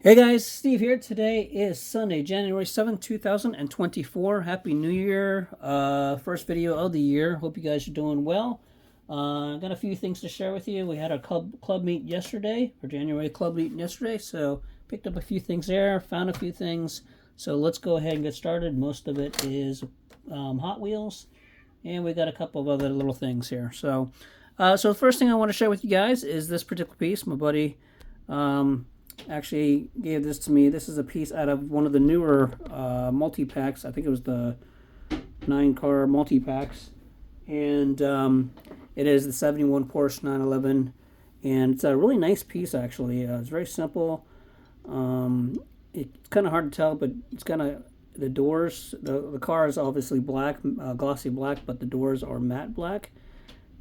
Hey guys, Steve here. Today is Sunday, January 7th, 2024. Happy New Year. First video of the year. Hope you guys are doing well. Got a few things to share with you. We had our club meet yesterday, our January club meet yesterday, so picked up a few things there, found a few things. So let's go ahead and get started. Most of it is Hot Wheels, and we got a couple of other little things here. So the first thing I want to share with you guys is this particular piece. My buddy actually gave this to me. This is a piece out of one of the newer multi-packs. I think it was the 9-car multi-packs. And it is the 71 Porsche 911. And it's a really nice piece, actually. It's very simple. It's kind of hard to tell, but it's kind of the doors. The car is obviously black, glossy black, but the doors are matte black.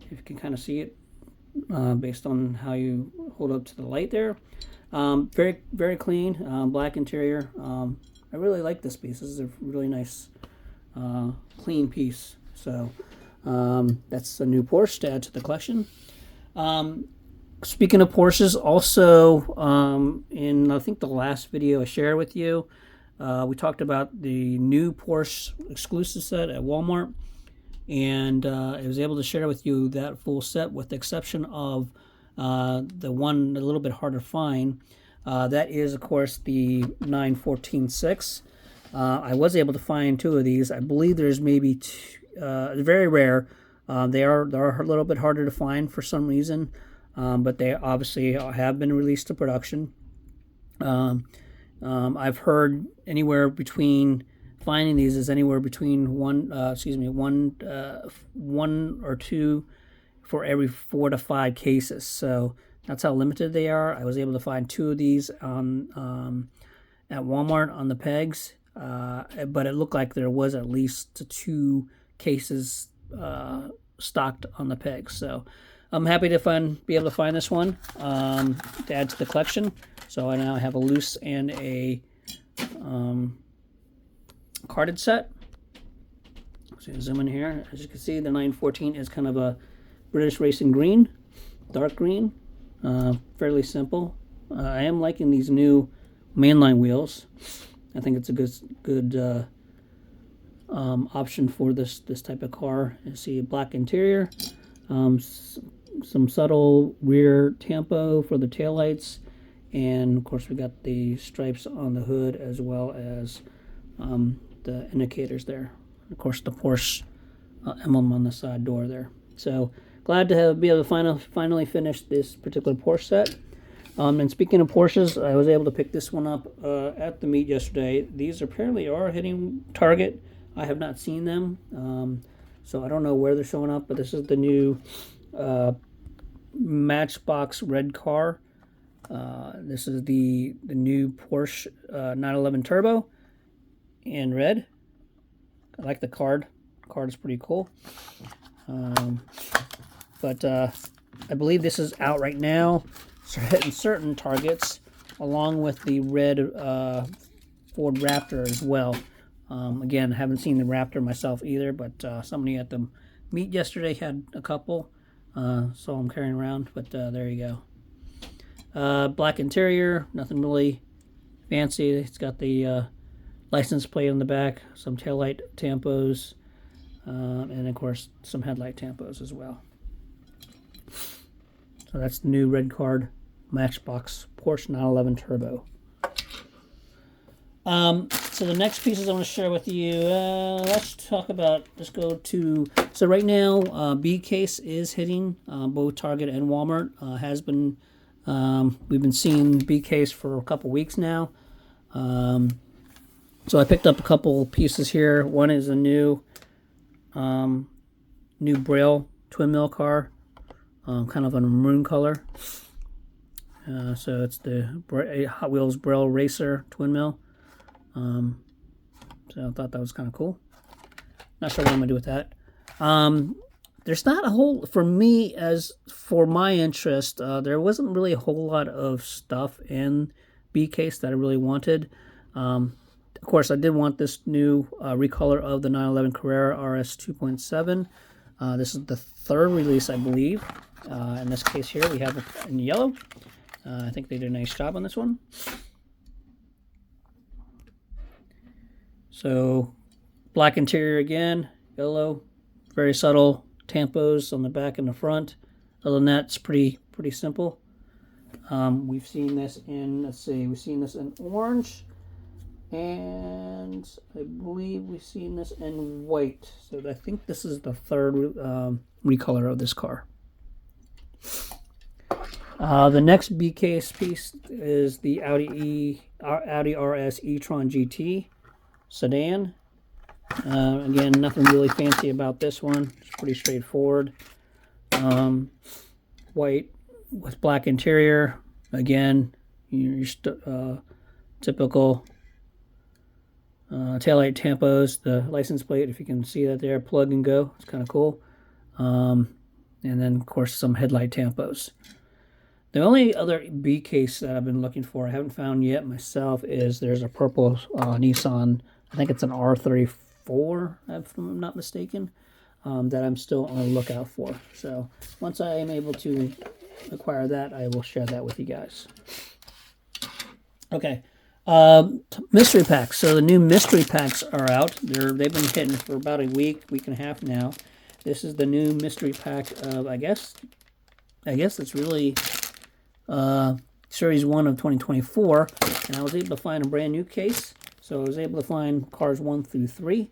If you can kind of see it based on how you hold up to the light there. Very, very clean, black interior. I really like this piece. This is a really nice, clean piece. So that's a new Porsche to add to the collection. Speaking of Porsches, also in I think the last video I shared with you, we talked about the new Porsche exclusive set at Walmart, and I was able to share with you that full set with the exception of the one a little bit harder to find. That is, of course, the 914.6. I was able to find two of these. I believe there's maybe two, very rare. They are a little bit harder to find for some reason, but they obviously have been released to production. I've heard anywhere between finding these is anywhere between one or two for every 4 to 5 cases. So that's how limited they are. I was able to find two of these on at Walmart on the pegs, but it looked like there was at least 2 cases stocked on the pegs. So I'm happy to be able to find this one to add to the collection. So I now have a loose and a carded set. So zoom in here. As you can see, the 914 is kind of a British Racing green, dark green, fairly simple. I am liking these new mainline wheels. I think it's a good option for this type of car. You see a black interior, some subtle rear tampo for the taillights, and of course we got the stripes on the hood as well as the indicators there. Of course the Porsche emblem on the side door there. So glad to be able to finally finish this particular Porsche set. And speaking of Porsches, I was able to pick this one up at the meet yesterday. These apparently are hitting target. I have not seen them, so I don't know where they're showing up. But this is the new Matchbox red car. This is the new Porsche 911 Turbo in red. I like the card. The card is pretty cool. But I believe this is out right now, hitting certain targets, along with the red Ford Raptor as well. Again, I haven't seen the Raptor myself either, but somebody at the meet yesterday had a couple, so I'm carrying around. But there you go. Black interior, nothing really fancy. It's got the license plate on the back, some taillight tampos, and of course some headlight tampos as well. So that's the new red card Matchbox Porsche 911 Turbo. So the next pieces I want to share with you, let's go to, so right now B case is hitting both Target and Walmart. We've been seeing B case for a couple weeks now. So I picked up a couple pieces here. One is a new Braille twin mill car, kind of a maroon color. So it's the Hot Wheels Braille Racer twin mill. So I thought that was kind of cool. Not sure what I'm gonna do with that. There's not a whole, for me, as for my interest, there wasn't really a whole lot of stuff in B case that I really wanted. Of course, I did want this new recolor of the 911 Carrera RS 2.7. This is the third release, I believe. In this case here, we have it in yellow. I think they did a nice job on this one. So black interior again, yellow, very subtle tampos on the back and the front. Other than that, it's pretty simple. We've seen this in, let's see, we've seen this in orange, and I believe we've seen this in white. So I think this is the third recolor of this car. The next B case piece is the Audi RS e-tron GT sedan. Again, nothing really fancy about this one. It's pretty straightforward. White with black interior. Again, your typical taillight tampos. The license plate, if you can see that there, plug and go. It's kind of cool. And then, of course, some headlight tampos. The only other B case that I've been looking for, I haven't found yet myself, is there's a purple Nissan. I think it's an R34, if I'm not mistaken, that I'm still on the lookout for. So once I am able to acquire that, I will share that with you guys. Okay, mystery packs. So the new mystery packs are out. They've been hitting for about a week and a half now. This is the new mystery pack of, I guess it's really Series 1 of 2024, and I was able to find a brand new case. So I was able to find cars 1 through 3.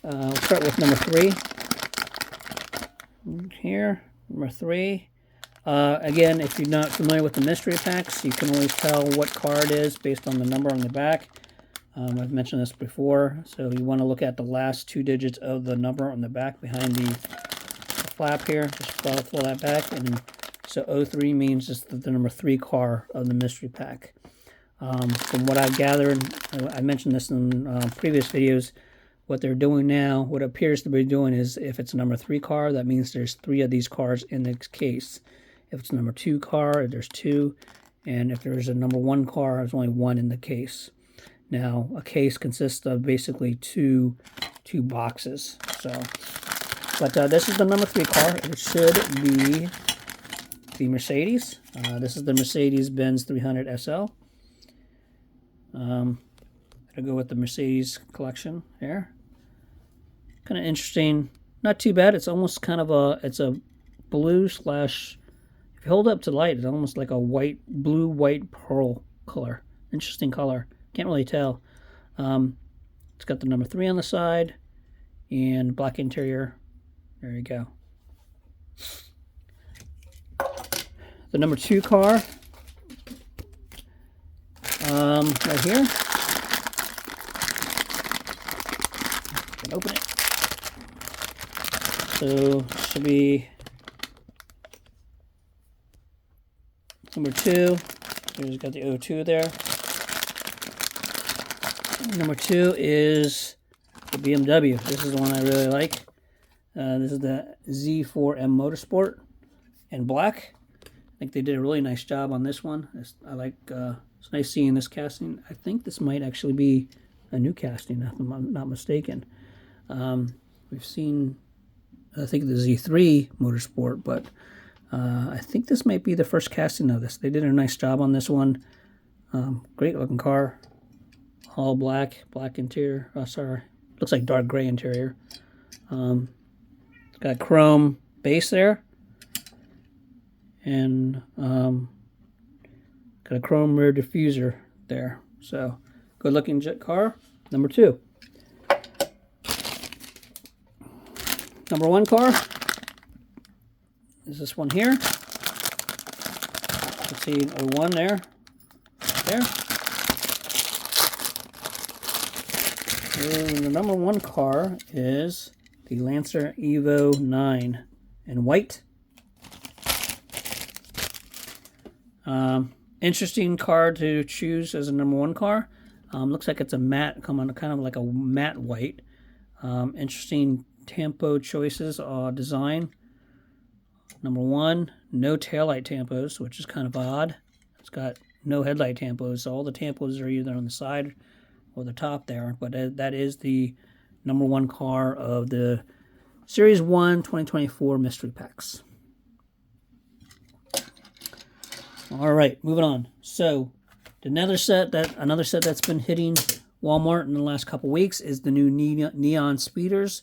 We'll start with number 3. Here, number 3. Again, if you're not familiar with the mystery packs, you can always tell what car it is based on the number on the back. I've mentioned this before, so you want to look at the last 2 digits of the number on the back behind the flap here. Just pull that back, and so 03 means just the number 3 car of the mystery pack. From what I've gathered, I mentioned this in previous videos, what they're doing now, what it appears to be doing is if it's a number 3 car, that means there's 3 of these cars in this case. If it's a number 2 car, there's 2. And if there's a number 1 car, there's only 1 in the case. Now, a case consists of basically two boxes. So, but this is the number 3 car. It should be the Mercedes. This is the Mercedes-Benz 300 SL. I'll go with the Mercedes collection here. Kind of interesting. Not too bad. It's almost kind of a blue slash, if you hold it up to light, it's almost like a blue, white, pearl color. Interesting color. Can't really tell. It's got the number 3 on the side and black interior. There you go. The number 2 car, right here. Can open it. So should be number 2. Here's got the 02 there. Number 2 is the BMW. This is the one I really like. This is the Z4M Motorsport in black. I think they did a really nice job on this one. I like. It's nice seeing this casting. I think this might actually be a new casting, if I'm not mistaken. We've seen, I think, the Z3 Motorsport, but I think this might be the first casting of this. They did a nice job on this one. Great looking car. All black interior. Oh, sorry. Looks like dark gray interior. It's got chrome base there. And got a chrome rear diffuser there. So, good looking jet car. Number 2. Number 1 car is this one here. Let's see, 01 there. There. And the number 1 car is the Lancer Evo 9 in white. Interesting car to choose as a number 1 car. Looks like it's a matte, kind of like a matte white. Interesting tampo choices, design. Number 1, no taillight tampos, which is kind of odd. It's got no headlight tampos. So all the tampos are either on the side or the top there. But that is the number 1 car of the Series 1 2024 mystery packs. All right, moving on. So another set that's been hitting Walmart in the last couple weeks is the new neon speeders.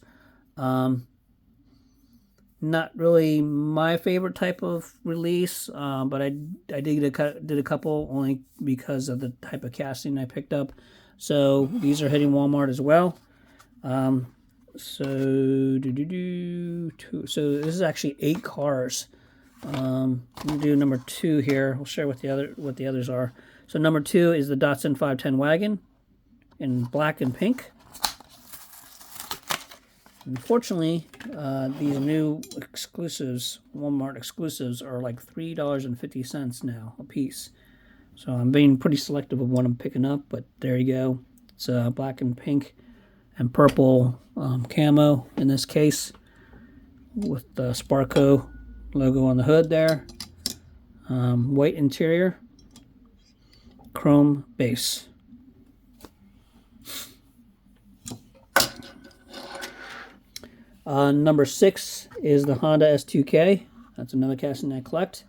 Not really my favorite type of release, but I did a couple only because of the type of casting I picked up. So these are hitting Walmart as well. So this is actually 8 cars. I'm gonna do number 2 here. I'll share what the others are. So number 2 is the Datsun 510 wagon in black and pink. Unfortunately, these new exclusives, Walmart exclusives, are like $3.50 now a piece. So I'm being pretty selective of what I'm picking up, but there you go. It's black and pink and purple camo in this case with the Sparco logo on the hood there. White interior, chrome base. Number 6 is the Honda S2K. That's another casting I collect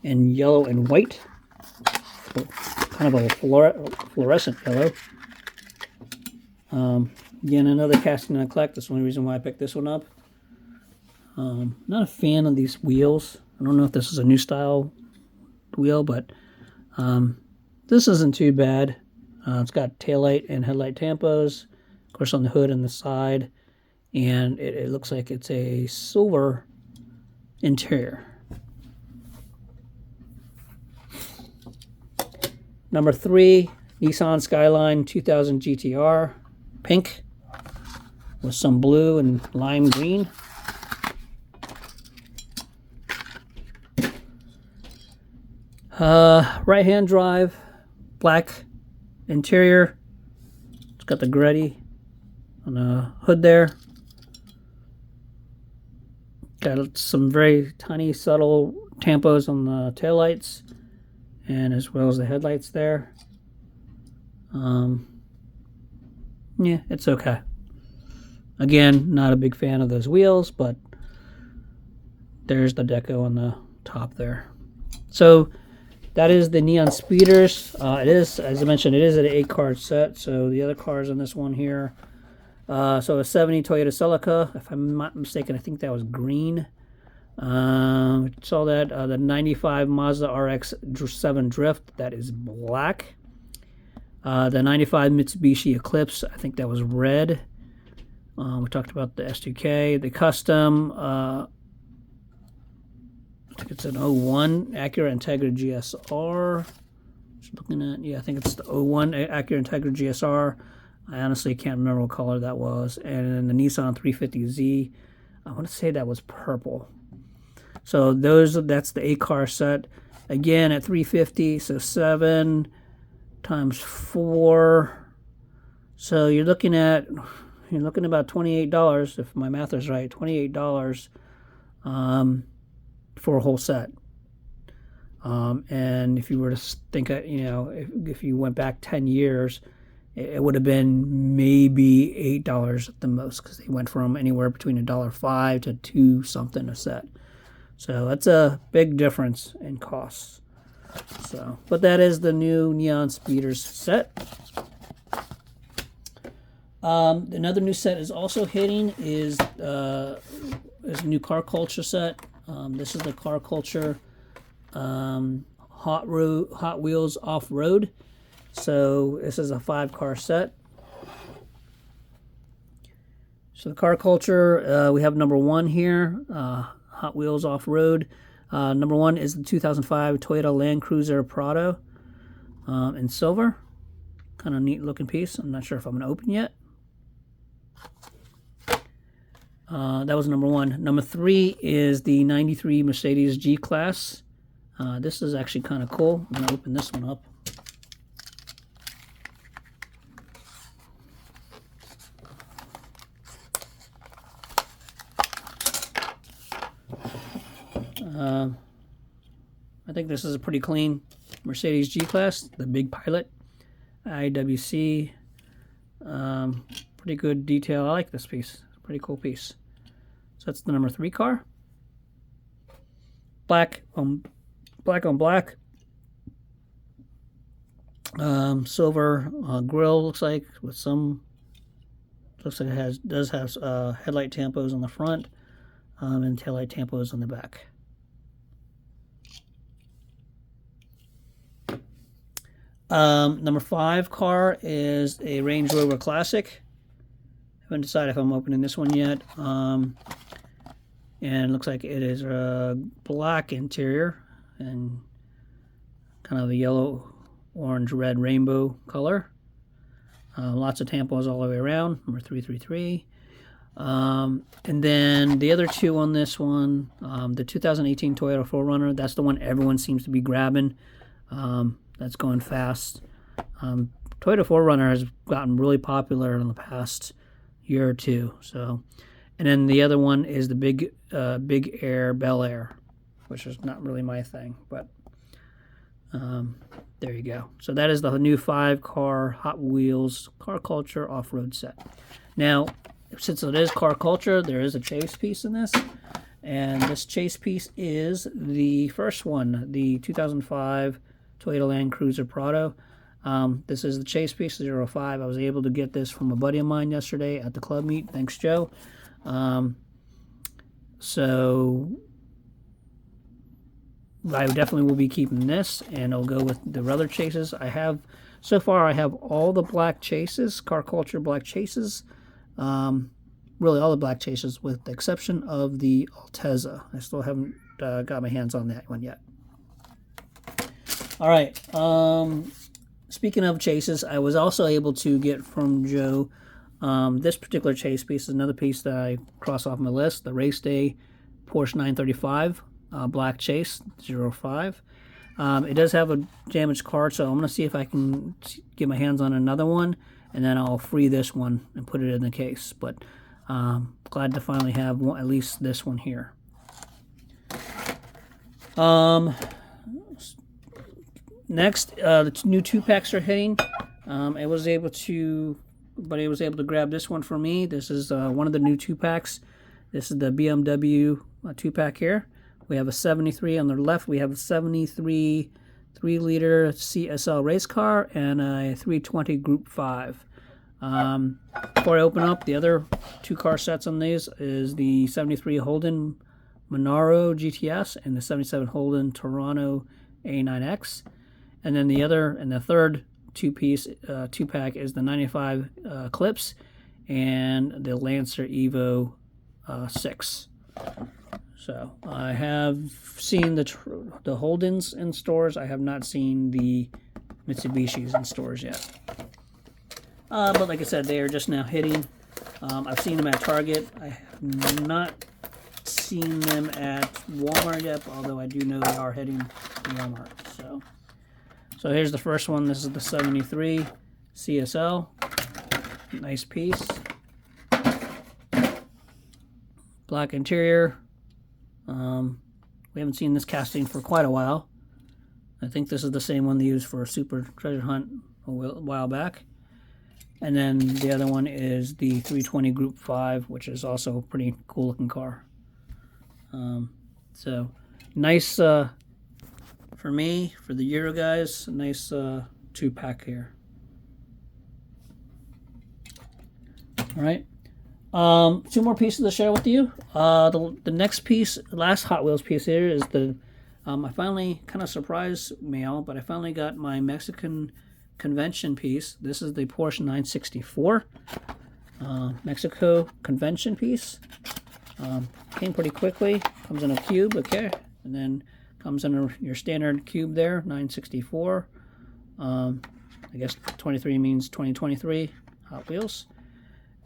in yellow and white. Kind of a fluorescent yellow. Again, another casting I collect. That's the only reason why I picked this one up. Not a fan of these wheels. I don't know if this is a new style wheel, but this isn't too bad. It's got taillight and headlight tampos, of course, on the hood and the side. And it looks like it's a silver interior. Number 3, Nissan Skyline 2000 GTR, pink with some blue and lime green. Right-hand drive, black interior. It's got the Greddy on the hood there. Got some very tiny, subtle tampos on the taillights, and as well as the headlights there. Yeah, it's okay. Again, not a big fan of those wheels, but there's the deco on the top there. So that is the Neon Speeders. It is, as I mentioned, it is an 8-card set. So the other cars on this one here. So a 70 Toyota Celica, if I'm not mistaken, I think that was green. Saw that the 95 Mazda RX-7 Drift, that is black. The 95 Mitsubishi Eclipse, I think that was red. We talked about the S2K, the custom. I think it's an 01 Acura Integra GSR. Just looking at, yeah, I think it's the 01 Acura Integra GSR. I honestly can't remember what color that was. And then the Nissan 350Z, I want to say that was purple. So that's the 8-car set. Again at $350, so 7 times 4. So you're looking about $28 if my math is right. $28 for a whole set. And if you were to think, if you went back 10 years. It would have been maybe $8 at the most, because they went from anywhere between $1.05 to $2 something a set. So that's a big difference in costs. So, but that is the new Neon Speeders set. Another new set is also hitting is a new Car Culture set. This is the Car Culture Hot Wheels Off-Road. So this is a 5-car set. So the Car Culture, we have number 1 here, Hot Wheels Off-Road. Number 1 is the 2005 Toyota Land Cruiser Prado in silver. Kind of neat looking piece. I'm not sure if I'm going to open yet. That was number 1. Number 3 is the 93 Mercedes G-Class. This is actually kind of cool. I'm going to open this one up. I think this is a pretty clean Mercedes G-Class, the big Pilot, IWC. Pretty good detail. I like this piece. Pretty cool piece. So that's the number 3 car. Black on black. Silver grill looks like, with some, looks like it does have headlight tampos on the front, and taillight tampos on the back. Number 5 car is a Range Rover Classic. Haven't decided if I'm opening this one yet. And it looks like it is a black interior and kind of a yellow, orange, red rainbow color. Lots of tampons all the way around. Number 333. And then the other two on this one, the 2018 Toyota 4Runner. That's the one everyone seems to be grabbing. That's going fast. Toyota 4Runner has gotten really popular in the past year or two. So, and then the other one is the Big Air Bel Air, which is not really my thing, but there you go. So that is the new 5-car Hot Wheels Car Culture off-road set. Now, since it is car culture, there is a chase piece in this, and this chase piece is the first one, the 2005 Toyota Land Cruiser Prado. This is the chase piece 05. I was able to get this from a buddy of mine yesterday at the club meet. Thanks, Joe. So I definitely will be keeping this, and I'll go with the other chases. So far I have all the black chases, car culture black chases. Really all the black chases, with the exception of the Altezza. I still haven't got my hands on that one yet. All right. Speaking of chases, I was also able to get from Joe this particular chase piece is another piece that I cross off my list. The Race Day Porsche 935 black chase 05. It does have a damaged card, so I'm going to see if I can get my hands on another one, and then I'll free this one and put it in the case. But glad to finally have one, at least this one here. Next, the new 2-packs are hitting. I was able to grab this one for me. This is one of the new 2-packs. This is the BMW 2-pack here. We have a 73 on the left. We have a 73 3-liter CSL race car and a 320 Group 5. Before I open up, the other 2-car sets on these is the 73 Holden Monaro GTS and the 77 Holden Toronto A9X. And then the third 2-pack is the 95 Eclipse and the Lancer Evo 6. So I have seen the Holdens in stores. I have not seen the Mitsubishis in stores yet. But like I said, they are just now hitting. I've seen them at Target. I have not seen them at Walmart yet, although I do know they are hitting Walmart. So here's the first one. This is the 73 CSL. Nice piece. Black interior. We haven't seen this casting for quite a while. I think this is the same one they used for a Super Treasure Hunt a while back. And then the other one is the 320 Group 5, which is also a pretty cool looking car. So nice, for me, for the Euro guys, a nice 2-pack here. All right. 2 more pieces to share with you. The next piece, last Hot Wheels piece here is the, I finally, kind of surprised mail, but I finally got my Mexican convention piece. This is the Porsche 964 Mexico convention piece. Came pretty quickly. Comes in a cube, okay, and then comes in your standard cube there, 964. I guess 23 means 2023 Hot Wheels.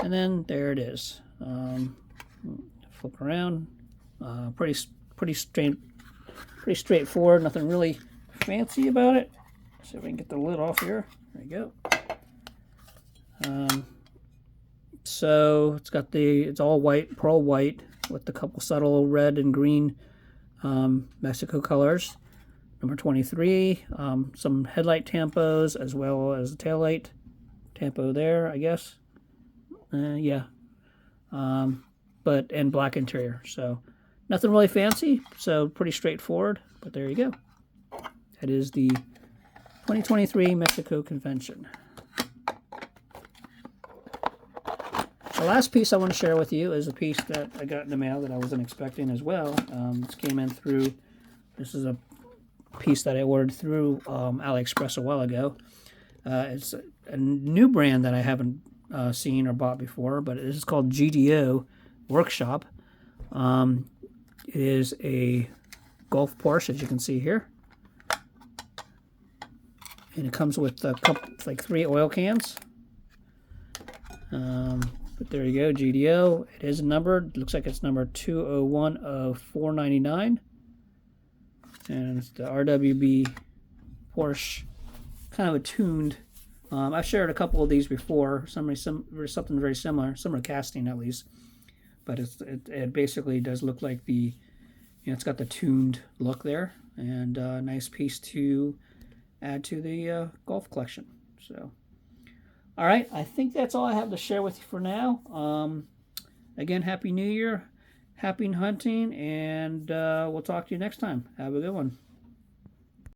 And then there it is. Flip around. Pretty straightforward. Nothing really fancy about it. See if we can get the lid off here. There you go. So it's all white, pearl white, with a couple subtle red and green Mexico colors. Number 23. Some headlight tampos as well as a taillight tampo there, I guess. Yeah. And black interior. So nothing really fancy. So pretty straightforward. But there you go. That is the 2023 Mexico Convention. The last piece I want to share with you is a piece that I got in the mail that I wasn't expecting as well. This came in through, this is a piece that I ordered through AliExpress a while ago. It's a new brand that I haven't seen or bought before, but this is called GDO Workshop. It is a Golf Porsche, as you can see here. And it comes with a couple, like 3 oil cans. But there you go, GDO. It is numbered. Looks like it's number 201 of 499. And it's the RWB Porsche, kind of a tuned. I've shared a couple of these before. Something very similar casting at least. But it basically does look like the, it's got the tuned look there, and a nice piece to add to the golf collection. So. All right, I think that's all I have to share with you for now. Again, Happy New Year, happy hunting, and we'll talk to you next time. Have a good one.